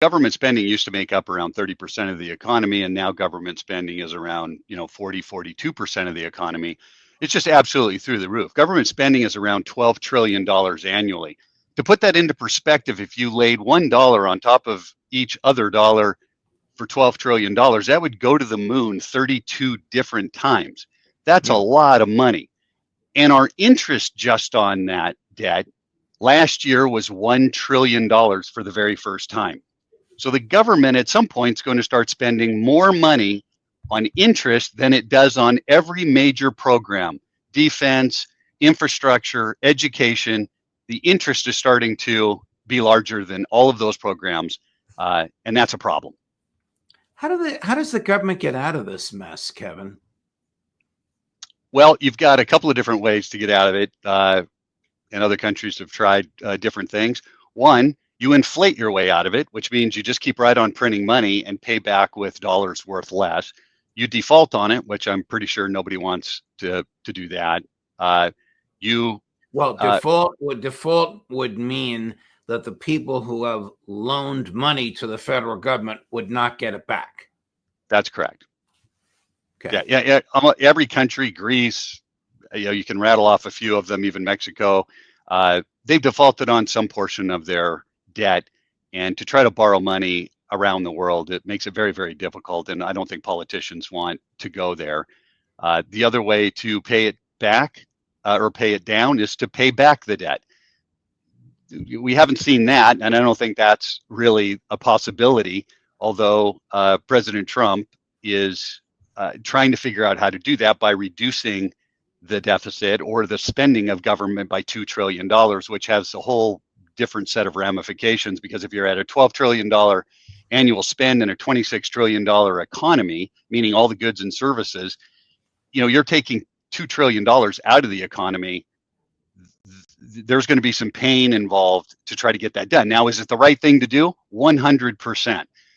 government spending used to make up around 30% of the economy, and now government spending is around 40, 42% of the economy. It's just absolutely through the roof. Government spending is around $12 trillion annually. To put that into perspective, if you laid $1 on top of each other dollar for $12 trillion, that would go to the moon 32 different times. That's a lot of money. And our interest just on that debt last year was $1 trillion for the very first time. So the government at some point is going to start spending more money on interest than it does on every major program: defense, infrastructure, education. The interest is starting to be larger than all of those programs, and that's a problem. How does the government get out of this mess, Kevin? Well, you've got a couple of different ways to get out of it, and other countries have tried different things. One, you inflate your way out of it, which means you just keep right on printing money and pay back with dollars worth less. You default on it, which I'm pretty sure nobody wants to do that. Default would mean that the people who have loaned money to the federal government would not get it back. That's correct. Okay. Yeah. Every country, Greece, you can rattle off a few of them, even Mexico, they've defaulted on some portion of their debt, and to try to borrow money around the world, it makes it very, very difficult, and I don't think politicians want to go there. The other way to pay it back or pay it down is to pay back the debt. We haven't seen that, and I don't think that's really a possibility, although President Trump is trying to figure out how to do that by reducing the deficit or the spending of government by $2 trillion, which has a whole different set of ramifications, because if you're at a $12 trillion annual spend in a $26 trillion economy, meaning all the goods and services, you're taking $2 trillion out of the economy. There's going to be some pain involved to try to get that done. Now, is it the right thing to do? 100%.